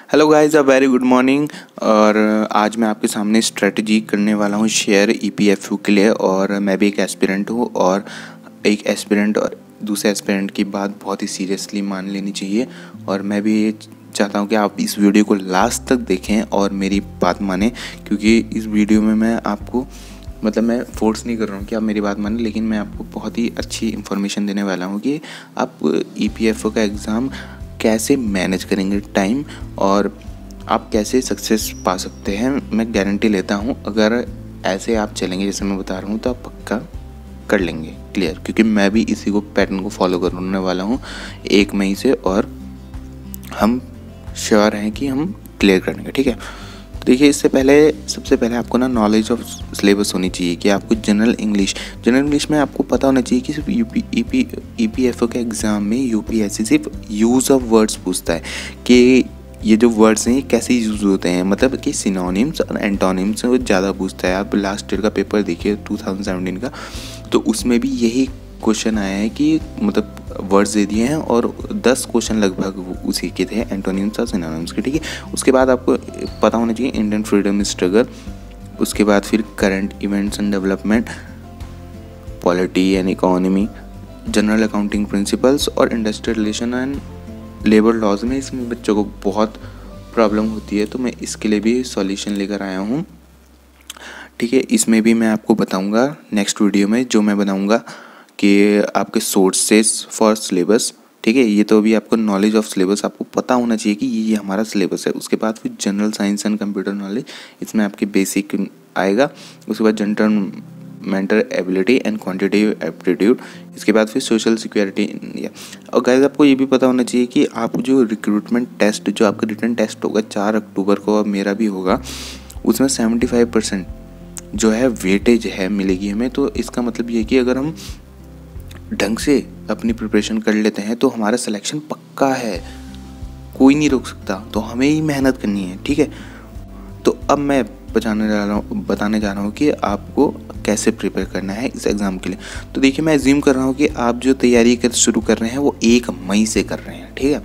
Hello guys, a very good morning. और आज मैं आपके सामने स्ट्रेटजी करने वाला हूँ शेयर ईपीएफयू के लिए। और मैं भी एक एस्पिरेंट हूँ और एक एस्पिरेंट और दूसरे एस्पिरेंट की बात बहुत ही सीरियसली मान लेनी चाहिए। और मैं भी ये चाहता हूँ कि आप इस वीडियो को लास्ट तक देखें और मेरी बात मानें, क्योंकि इस वीडियो में मैं आपको मैं फोर्स नहीं कर रहा हूँ कि आप मेरी बात मानें, लेकिन मैं आपको बहुत ही अच्छी इन्फॉर्मेशन देने वाला हूँ कि आप ईपीएफओ का एग्ज़ाम कैसे मैनेज करेंगे टाइम और आप कैसे सक्सेस पा सकते हैं। मैं गारंटी लेता हूँ अगर ऐसे आप चलेंगे जैसे मैं बता रहा हूँ तो आप पक्का कर लेंगे क्लियर, क्योंकि मैं भी इसी को पैटर्न को फॉलो करने वाला हूँ 1 मई से, और हम श्योर हैं कि हम क्लियर कर लेंगे। ठीक है, देखिए सबसे पहले आपको ना नॉलेज ऑफ सिलेबस होनी चाहिए कि आपको जनरल इंग्लिश में आपको पता होना चाहिए कि सिर्फ ईपीएफओ के एग्ज़ाम में यूपीएससी सिर्फ यूज़ ऑफ वर्ड्स पूछता है कि ये जो वर्ड्स हैं ये कैसे यूज़ होते हैं, मतलब कि सिनोनिम्स और एंटोनिम्स वो ज़्यादा पूछता है। आप लास्ट ईयर का पेपर देखिए 2017 का, तो उसमें भी यही क्वेश्चन आया है कि वर्ड्स दे दिए हैं और 10 क्वेश्चन लगभग उसी के थे, एंटोनिम्स और सिनोनिम्स के। ठीक है, उसके बाद आपको पता होना चाहिए इंडियन फ्रीडम स्ट्रगल, उसके बाद फिर current events and development, polity and economy, general accounting principles और industrial relation and labour laws में इसमें बच्चों को बहुत प्रॉब्लम होती है, तो मैं इसके लिए भी सॉल्यूशन लेकर आया हूँ। ठीक है, इसमें भी मैं आपको बताऊँगा नेक्स्ट वीडियो में, जो मैं बनाऊँगा कि आपके सोर्सेस फॉर सिलेबस। ठीक है, ये तो अभी आपको नॉलेज ऑफ सिलेबस आपको पता होना चाहिए कि ये हमारा सिलेबस है। उसके बाद फिर general science and computer knowledge, इसमें आपके बेसिक आएगा। उसके बाद general mental ability and quantitative aptitude, इसके बाद फिर सोशल सिक्योरिटी इंडिया। और गाइस आपको ये भी पता होना चाहिए कि आप जो रिक्रूटमेंट टेस्ट, जो आपका रिटन टेस्ट होगा 4 अक्टूबर को, और मेरा भी होगा, उसमें 75% जो है वेटेज है मिलेगी हमें। तो इसका मतलब ये है कि अगर हम ढंग से अपनी प्रिपरेशन कर लेते हैं तो हमारा सिलेक्शन पक्का है, कोई नहीं रोक सकता, तो हमें ही मेहनत करनी है। ठीक है, तो अब मैं बताने जा रहा हूँ कि आपको कैसे प्रिपेयर करना है इस एग्ज़ाम के लिए। तो देखिए, मैं अज्यूम कर रहा हूँ कि आप जो तैयारी शुरू कर रहे हैं वो 1 मई से कर रहे हैं। ठीक है,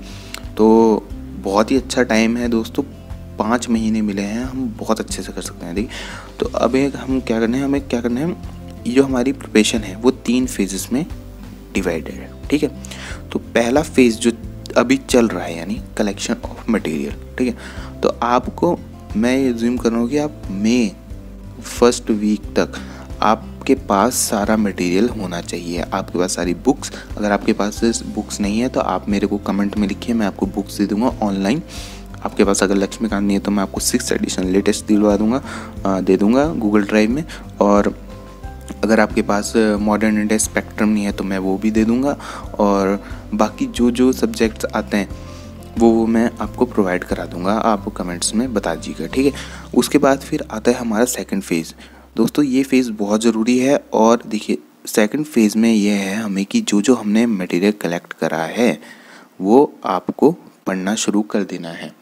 तो बहुत ही अच्छा टाइम है दोस्तों, 5 महीने मिले हैं, हम बहुत अच्छे से कर सकते हैं। ठीक है, तो अब हमें क्या करना है, जो हमारी प्रिपरेशन है वो 3 फेजेस में डिवाइडेड है। ठीक है, तो पहला फेज जो अभी चल रहा है यानी कलेक्शन ऑफ मटेरियल। ठीक है, तो आपको मैं ये अज्यूम कर रहा हूँ कि आप मई फर्स्ट वीक तक आपके पास सारा मटेरियल होना चाहिए, आपके पास सारी बुक्स। अगर आपके पास बुक्स नहीं है तो आप मेरे को कमेंट में लिखिए, मैं आपको बुक्स दे दूँगा ऑनलाइन। आपके पास अगर लक्ष्मीकांत नहीं है तो मैं आपको 6th एडिशन लेटेस्ट दे दूँगा गूगल ड्राइव में। और अगर आपके पास मॉडर्न इंडिया स्पेक्ट्रम नहीं है तो मैं वो भी दे दूँगा। और बाकी जो सब्जेक्ट्स आते हैं वो मैं आपको प्रोवाइड करा दूँगा, आप कमेंट्स में बता दीजिएगा। ठीक है, उसके बाद फिर आता है हमारा सेकंड फेज़। दोस्तों ये फेज़ बहुत ज़रूरी है। और देखिए, सेकंड फेज़ में ये है हमें कि जो हमने मटेरियल कलेक्ट करा है वो आपको पढ़ना शुरू कर देना है।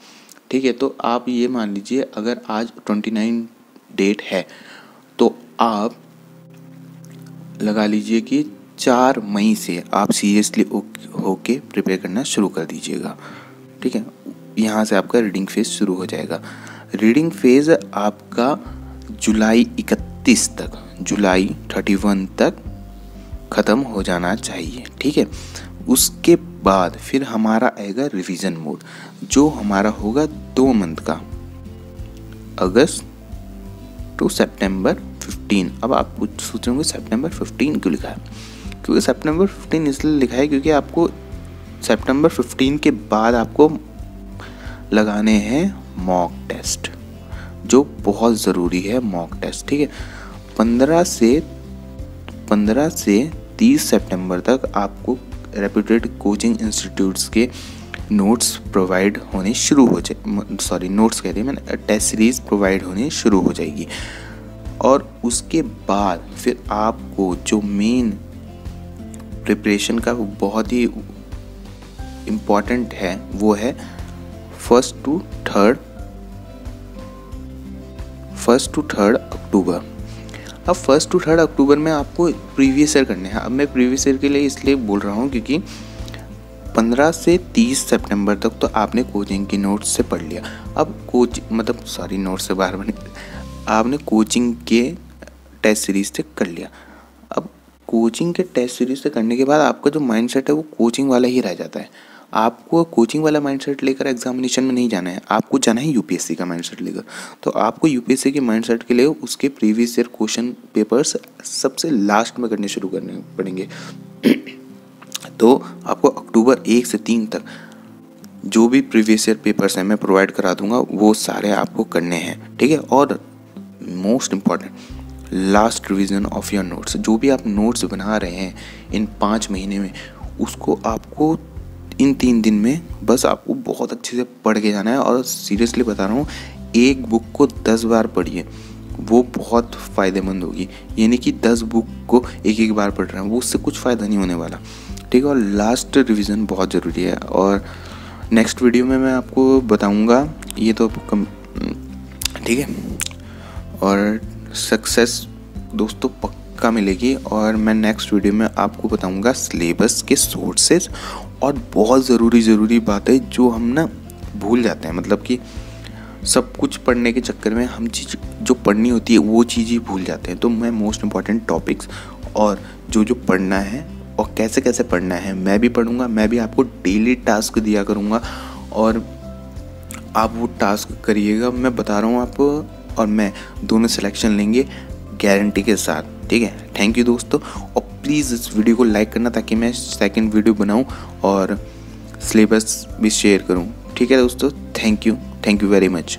ठीक है, तो आप ये मान लीजिए अगर आज 29 डेट है तो आप लगा लीजिए कि 4 मई से आप सीरियसली होके प्रिपेयर करना शुरू कर दीजिएगा। ठीक है, यहाँ से आपका रीडिंग फेज़ शुरू हो जाएगा। रीडिंग फेज़ आपका जुलाई 31 तक, जुलाई 31 तक ख़त्म हो जाना चाहिए। ठीक है, उसके बाद फिर हमारा आएगा रिवीजन मोड, जो हमारा होगा 2 मंथ का, अगस्त टू सितंबर 15। अब आप कुछ सोचेंगे सितंबर 15 क्यों लिखा है, क्योंकि सितंबर 15 इसलिए लिखा है क्योंकि आपको सितंबर 15 के बाद आपको लगाने हैं मॉक टेस्ट, जो बहुत ज़रूरी है मॉक टेस्ट। ठीक है, 15 से 30 सितंबर तक आपको रेप्यूटेड कोचिंग इंस्टीट्यूट्स के नोट्स प्रोवाइड होने शुरू हो जाए, नोट्स कह रही मैंने, टेस्ट सीरीज़ प्रोवाइड होने शुरू हो जाएगी। और उसके बाद फिर आपको जो मेन प्रिपरेशन का बहुत ही इम्पॉर्टेंट है वो है 1st to 3rd अक्टूबर। अब 1st to 3rd अक्टूबर में आपको प्रीवियस ईयर करने हैं। अब मैं प्रीवियस ईयर के लिए इसलिए बोल रहा हूँ क्योंकि 15 से 30 सितंबर तक तो आपने कोचिंग की नोट्स से पढ़ लिया। अब नोट्स से बाहर बने, आपने कोचिंग के टेस्ट सीरीज से कर लिया। अब कोचिंग के टेस्ट सीरीज से करने के बाद आपका जो माइंडसेट है वो कोचिंग वाला ही रह जाता है। आपको कोचिंग वाला माइंडसेट लेकर एग्जामिनेशन में नहीं जाना है, आपको जाना है यूपीएससी का माइंडसेट लेकर। तो आपको यूपीएससी के माइंडसेट के लिए उसके प्रीवियस ईयर क्वेश्चन पेपर्स सबसे लास्ट में करने शुरू करने पड़ेंगे। तो आपको अक्टूबर 1 से 3 तक जो भी प्रीवियस ईयर पेपर्स हैं मैं प्रोवाइड करा दूंगा, वो सारे आपको करने हैं, ठीक है। और most important, last revision of your notes. जो भी आप नोट्स बना रहे हैं इन 5 महीने में, उसको आपको इन 3 दिन में बस आपको बहुत अच्छे से पढ़ के जाना है। और सीरियसली बता रहा हूँ, एक बुक को 10 बार पढ़िए, वो बहुत फ़ायदेमंद होगी। यानी कि 10 बुक को एक बार पढ़ रहे हैं, वो उससे कुछ फ़ायदा नहीं होने वाला, ठीक है। और लास्ट रिवीजन बहुत ज़रूरी है। और नेक्स्ट वीडियो में मैं आपको बताऊंगा, ये तो ठीक है। और सक्सेस दोस्तों पक्का मिलेगी। और मैं नेक्स्ट वीडियो में आपको बताऊंगा सिलेबस के सोर्सेज और बहुत ज़रूरी बातें जो हम ना भूल जाते हैं। मतलब कि सब कुछ पढ़ने के चक्कर में हम चीज़ जो पढ़नी होती है वो चीज़ ही भूल जाते हैं। तो मैं मोस्ट इम्पॉर्टेंट टॉपिक्स और जो पढ़ना है और कैसे कैसे पढ़ना है मैं भी पढ़ूंगा। मैं भी आपको डेली टास्क दिया करूंगा और आप वो टास्क करिएगा, मैं बता रहा हूँ आपको। और मैं दोनों सिलेक्शन लेंगे गारंटी के साथ, ठीक है। थैंक यू दोस्तों। और प्लीज़ इस वीडियो को लाइक करना ताकि मैं सेकंड वीडियो बनाऊं और सिलेबस भी शेयर करूं, ठीक है दोस्तों। Thank you very much.